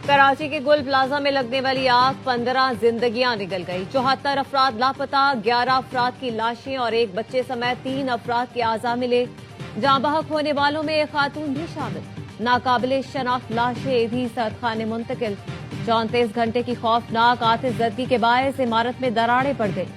कराची के गुल प्लाजा में लगने वाली आग 15 जिंदगियां निकल गई। 74 अफराद लापता, 11 अफराद की लाशें और एक बच्चे समेत 3 अफराद के आज़ा मिले। जाँ बहक होने वालों में एक खातून भी शामिल। नाकाबिले शनाख्त लाशें भी सदखाने मुंतकिल। 34 घंटे की खौफनाक आतिशज़दगी के बायस इमारत में दरारें पड़ गई।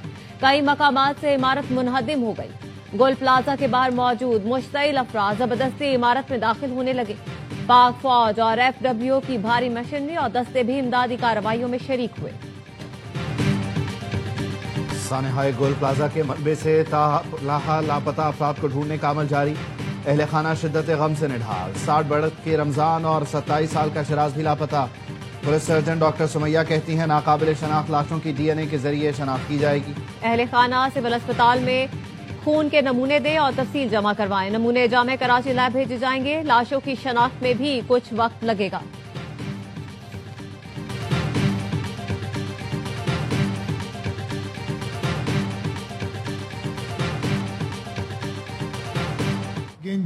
कई मकामात से इमारत मुनहदिम हो गई। गुल प्लाजा के बाहर मौजूद मुश्तइल अफराद जबरदस्ती इमारत में दाखिल होने लगे। पाक फौज और FW की भारी मशीनरी और दस्ते भी इमदादी कार्रवाइयों में शरीक हुए। सानेहाए गुल प्लाजा के मलबे से लापता अफराद को ढूंढने का अमल जारी। अहले खाना शिद्दत गम से निढाल। 60 बढ़त के रमजान और 27 साल का शराज भी लापता। पुलिस सर्जन डॉक्टर सुमैया कहती हैं नाकाबिले शनाख्त लाशों की DNA के जरिए शनाख्त की जाएगी। अहले खाना सिविल अस्पताल में खून के नमूने दें और तफसील जमा करवाएं। नमूने जामे कराची लैब भेजे जाएंगे। लाशों की शनाख्त में भी कुछ वक्त लगेगा।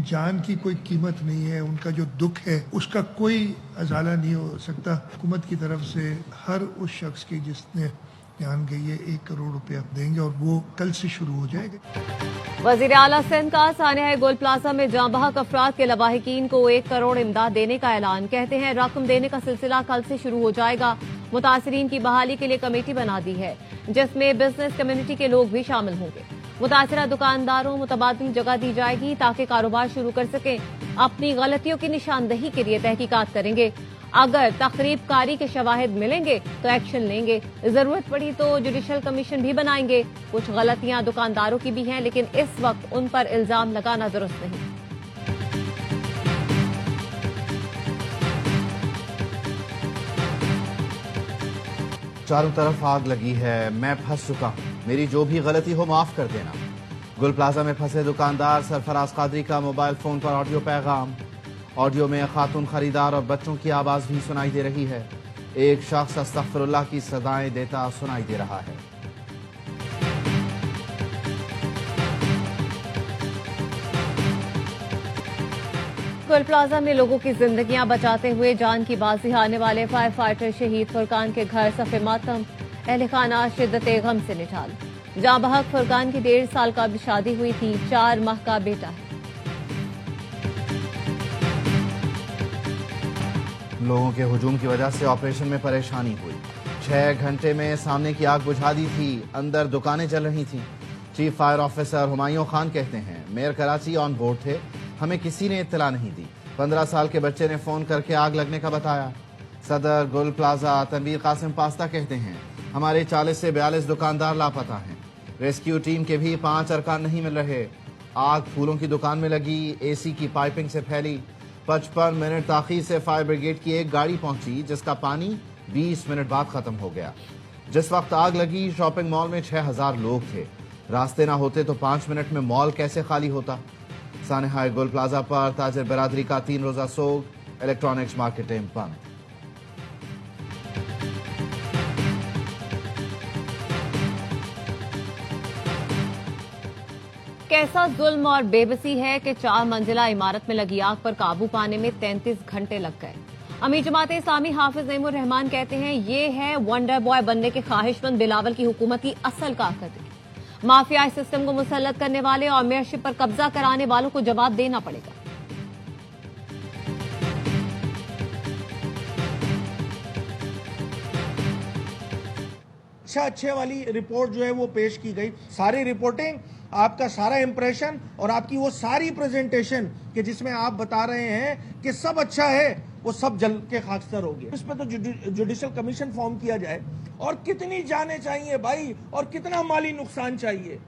जान की कोई कीमत नहीं है, उनका जो दुख है उसका कोई अजाला नहीं हो सकता। हुकूमत की तरफ से हर उस शख्स की जिसने जान गई है 1 करोड़ रुपया देंगे और वो कल से शुरू हो जाएगा। वजीर आला सिंध का सानेहाए गुल प्लाजा में जाँ बहक अफराद के लवाहिकीन को 1 करोड़ इमदाद देने का ऐलान। कहते हैं रकम देने का सिलसिला कल से शुरू हो जाएगा। मुतासरीन की बहाली के लिए कमेटी बना दी है जिसमें बिजनेस कम्युनिटी के लोग भी शामिल होंगे। मुतासरा दुकानदारों मुतबादिल जगह दी जाएगी ताकि कारोबार शुरू कर सकें। अपनी गलतियों की निशानदही के लिए तहकीकात करेंगे। अगर तखरीब कारी के शवाहिद मिलेंगे तो एक्शन लेंगे। जरूरत पड़ी तो जुडिशल कमीशन भी बनाएंगे। कुछ गलतियां दुकानदारों की भी हैं लेकिन इस वक्त उन पर इल्जाम लगाना दुरुस्त नहीं। चारों तरफ आग लगी है, मैं फंस चुका हूँ, मेरी जो भी गलती हो माफ कर देना। गुल प्लाजा में फंसे दुकानदार सरफराज कादरी का मोबाइल फोन पर ऑडियो पैगाम। ऑडियो में खातून खरीदार और बच्चों की आवाज भी सुनाई दे रही है। एक शख्स अस्तगफिरुल्लाह की सदाएं देता सुनाई दे रहा है। गुल प्लाजा में लोगों की जिंदगियां बचाते हुए जान की बाजी हारने वाले फायर फाइटर शहीद फुरकान के घर सफे मातम। अहले खाना शिद्दत गम से निठाल। जाँ बहक फुरकान की 1.5 साल का भी शादी हुई थी। 4 माह का बेटा है। लोगों के हुजूम की वजह से ऑपरेशन में परेशानी हुई। 6 घंटे में सामने की आग बुझा दी थी। अंदर दुकानें चल रही थीं। Chief fire officer Humayun Khan कहते हैं मेयर कराची ऑन बोर्ड थे, हमें किसी ने इत्तला नहीं दी। 15 साल के बच्चे ने फोन करके आग लगने का बताया। सदर गुल प्लाजा तनवीर कासिम पास्ता कहते हैं हमारे 40 से 42 दुकानदार लापता हैं। रेस्क्यू टीम के भी 5 अरकान नहीं मिल रहे। आग फूलों की दुकान में लगी। AC की पाइपिंग से फैली। 55 मिनट ताखीर से फायर ब्रिगेड की एक गाड़ी पहुंची जिसका पानी 20 मिनट बाद खत्म हो गया। जिस वक्त आग लगी शॉपिंग मॉल में 6000 लोग थे। रास्ते ना होते तो 5 मिनट में मॉल कैसे खाली होता। सानेहाए गुल प्लाजा पर ताजिर बरादरी का 3 रोजा सोग। इलेक्ट्रॉनिक्स मार्केटें बंद। कैसा जुल्म और बेबसी है कि 4 मंजिला इमारत में लगी आग पर काबू पाने में 33 घंटे लग गए। अमीर जमाते इस्लामी हाफिज नईमुर रहमान कहते हैं ये है वंडर बॉय बनने के ख्वाहिशमंद बिलावल की हुकूमत की असल कारकर्दगी। माफियाई सिस्टम को मुसल्लत करने वाले और मेयरशिप पर कब्जा कराने वालों को जवाब देना पड़ेगा। अच्छे वाली रिपोर्ट जो है वो पेश की गई। सारी रिपोर्टिंग, आपका सारा इंप्रेशन और आपकी वो सारी प्रेजेंटेशन कि जिसमें आप बता रहे हैं कि सब अच्छा है, वो सब जल के खाकसर हो गया। इस पे तो जुडिशल कमीशन फॉर्म किया जाए। और कितनी जाने चाहिए भाई, और कितना माली नुकसान चाहिए।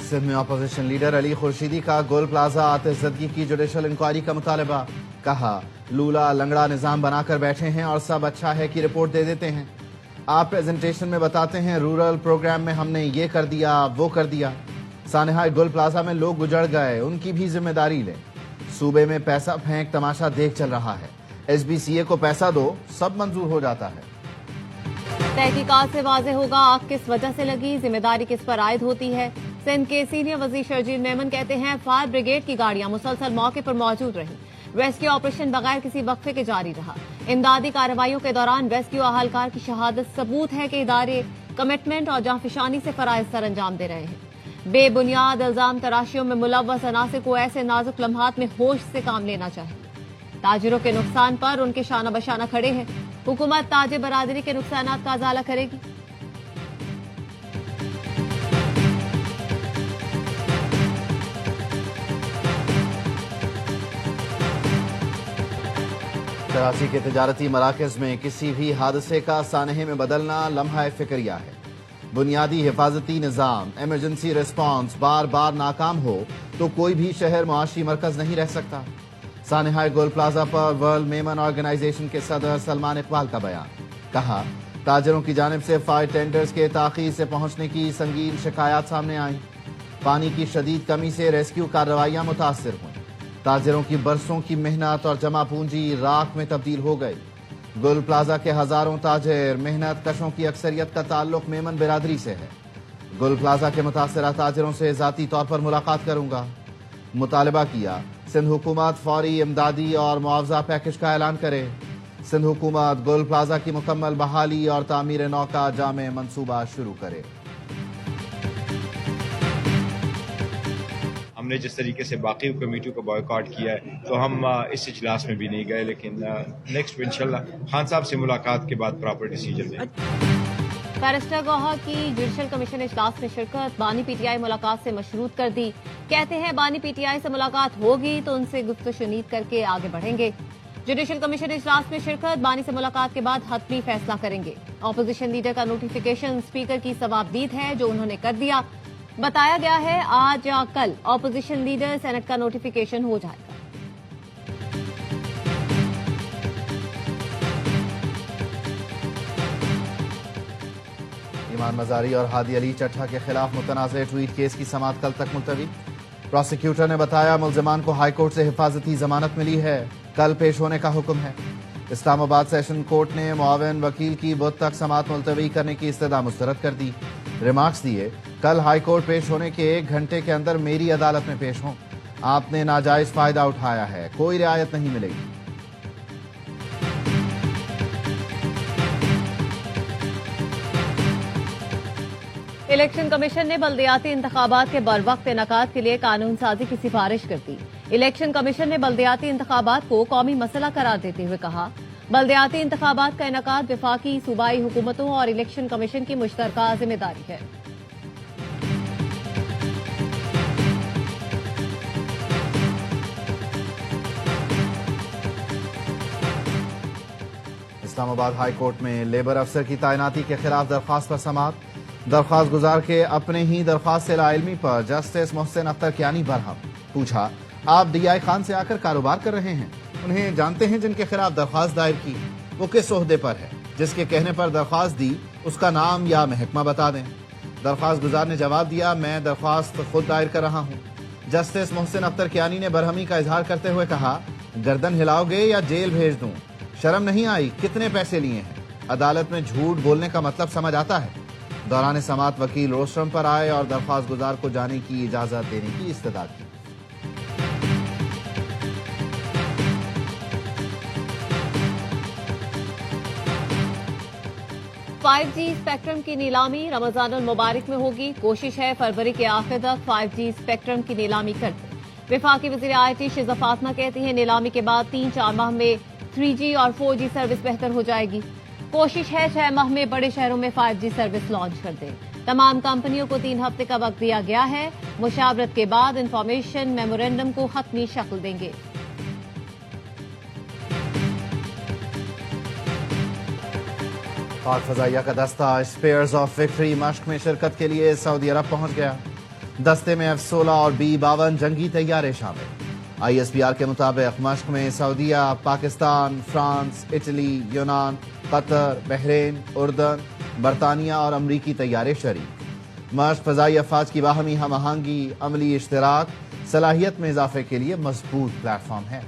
सिंध में अपोजिशन लीडर अली खुर्शीदी का गुल प्लाजा आतिशज़दगी की जुडिशल इंक्वायरी का मुतालबा। कहा लूला लंगड़ा निजाम बनाकर बैठे हैं और सब अच्छा है कि रिपोर्ट दे देते हैं। आप प्रेजेंटेशन में बताते हैं रूरल प्रोग्राम में हमने ये कर दिया वो कर दिया। सानेहाए गुल प्लाजा में लोग गुजर गए, उनकी भी जिम्मेदारी लें। सूबे में पैसा फेंक तमाशा देख चल रहा है। SBCA को पैसा दो, सब मंजूर हो जाता है। तहकीकात से वाज़ेह होगा आग किस वजह से लगी, जिम्मेदारी किस पर आयद होती है। सिंध के सीनियर वजीर शर्जील मेमन कहते हैं फायर ब्रिगेड की गाड़ियां मुसलसल मौके पर मौजूद रही। रेस्क्यू ऑपरेशन बगैर किसी वक्फे के जारी रहा। इमदादी कार्रवाइयों के दौरान रेस्क्यू अहलकार की शहादत सबूत है कि इदारे कमिटमेंट और जांफिशानी से फराइज सर अंजाम दे रहे हैं। बेबुनियाद इल्जाम तराशियों में मुलव्वस अनासिर को ऐसे नाजुक लम्हात में होश से काम लेना चाहिए। ताजिरों के नुकसान पर उनके शाना बशाना खड़े हैं। हुकूमत ताजिर बरादरी के नुकसानात का अजाला करेगी। कराची के तिजारती मराकज़ में किसी भी हादसे का सानहे में बदलना लम्हा फिक्रिया है। बुनियादी हिफाजती निज़ाम, एमरजेंसी रिस्पांस बार बार नाकाम हो तो कोई भी शहर मुआशी मरकज़ नहीं रह सकता। सानहा गोल प्लाजा पर वर्ल्ड मेमन ऑर्गेनाइजेशन के सदर सलमान इकबाल का बयान। कहा, ताजरों की जानिब से फायर टेंडर्स के ताख़ीर से पहुंचने की संगीन शिकायत सामने आई। पानी की शदीद कमी से रेस्क्यू कार्रवाइयां मुतासिर हुई। ताजिरों की बरसों की मेहनत और जमा पूंजी राख में तब्दील हो गई। गुल प्लाजा के हजारों ताजिर मेहनत कशों की अक्सरियत का ताल्लुक मेमन बिरादरी से है। गुल प्लाजा के मुतासरा ताजिरों से ज़ाती तौर पर मुलाकात करूंगा। मुतालबा किया, सिंध हुकूमत फौरी इमदादी और मुआवजा पैकेज का ऐलान करे। सिंध हुकूमत गुल प्लाजा की मुकम्मल बहाली और तामीर नौ का जामे मंसूबा शुरू करे। हमने जिस तरीके से बाकी कमेटियों को बॉयकॉट किया है तो हम इस इजलास में भी नहीं गए, लेकिन नेक्स्ट इंशाल्लाह खान साहब से मुलाकात के बाद प्रॉपर डिसीजन लेंगे। बैरिस्टर गौहर की जुडिशल कमीशन इजलास में शिरकत, बानी पीटीआई मुलाकात से मशरूत कर दी। कहते हैं बानी पीटीआई से मुलाकात होगी तो उनसे गुफ्तगू शुनीद करके आगे बढ़ेंगे। जुडिशल कमीशन इजलास में शिरकत, बानी से मुलाकात के बाद हतमी फैसला करेंगे। ऑपोजिशन लीडर का नोटिफिकेशन स्पीकर की सवाबदीद है जो उन्होंने कर दिया। बताया गया है आज या कल ऑपोजिशन लीडर सेनेट का नोटिफिकेशन हो जाएगा। ईमान मजारी और हादी अली चट्ठा के खिलाफ मुतनाज़ ट्वीट केस की समाअत कल तक मुलतवी। प्रोसिक्यूटर ने बताया मुल्जिमान को हाईकोर्ट से हिफाजती जमानत मिली है, कल पेश होने का हुक्म है। इस्लामाबाद सेशन कोर्ट ने मुआविन वकील की बुध तक समाअत मुलतवी करने की इस्तदा मुस्तरद कर दी। रिमार्क्स दिए, कल हाईकोर्ट पेश होने के 1 घंटे के अंदर मेरी अदालत में पेश हों। आपने नाजायज फायदा उठाया है, कोई रियायत नहीं मिलेगी। इलेक्शन कमीशन ने बल्दियाती इंतखाबात के बरवक्त इनेकाद के लिए कानून साजी की सिफारिश कर दी। इलेक्शन कमीशन ने बल्दियाती इंतखाबात को कौमी मसला करार देते हुए कहा, बल्दियाती इंतखाबात का इनेकाद वफाकी सूबाई हुकूमतों और इलेक्शन कमीशन की मुश्तरका जिम्मेदारी है। इस्लामाबाद हाई कोर्ट में लेबर अफसर की तैनाती के खिलाफ दरख्वास्त पर समाअत। दरख्वास्त गुजार के अपने ही दरख्वास्त से लाइलमी पर जस्टिस मोहसिन अख्तर कियानी बरहम। पूछा, आप डीआई खान से आकर कारोबार कर रहे हैं, उन्हें जानते हैं जिनके खिलाफ दरख्वास्त दायर की, वो किस ओहदे पर है, जिसके कहने पर दरख्वास्त दी उसका नाम या महकमा बता दें। दरख्वास्त गुजार ने जवाब दिया, मैं दरख्वास्त खुद दायर कर रहा हूँ। जस्टिस मोहसिन अख्तर कियानी ने बरहमी का इजहार करते हुए कहा, गर्दन हिलाओगे या जेल भेज दूं? शर्म नहीं आई? कितने पैसे लिए हैं? अदालत में झूठ बोलने का मतलब समझ आता है? दौरान समाअत वकील रोस्ट्रम पर आए और दरख्वास्त गुजार को जाने की इजाजत देने की इस्तदा की। फाइव जी स्पेक्ट्रम की नीलामी रमजानुल मुबारक में होगी। कोशिश है फरवरी के आखिर तक 5G स्पेक्ट्रम की नीलामी कर दे। वफाकी वज़ीर आईटी शिज़ा फातिमा कहती हैं, नीलामी के बाद 3-4 माह में 3G और 4G सर्विस बेहतर हो जाएगी। कोशिश है 6 माह में बड़े शहरों में 5G सर्विस लॉन्च कर दे। तमाम कंपनियों को 3 हफ्ते का वक्त दिया गया है। मुशावरत के बाद इंफॉर्मेशन मेमोरेंडम को हतमी शक्ल देंगे। पाक फजाइया का दस्ता स्पेयर्स ऑफ विक्ट्री मश्क में शिरकत के लिए सऊदी अरब पहुंच गया। दस्ते में F-16 और B-52 जंगी तैयारे शामिल। ISPR के मुताबिक मश्क में सऊदीया, पाकिस्तान, फ्रांस, इटली, यूनान, कतर, बहरीन, उर्दन, बरतानिया और अमरीकी तैयारे शरीक। मश्क फजाई अफवाज की बाहमी हम आहंगी, अमली इश्तराक, सलाहियत में इजाफे के लिए मजबूत प्लेटफॉर्म है।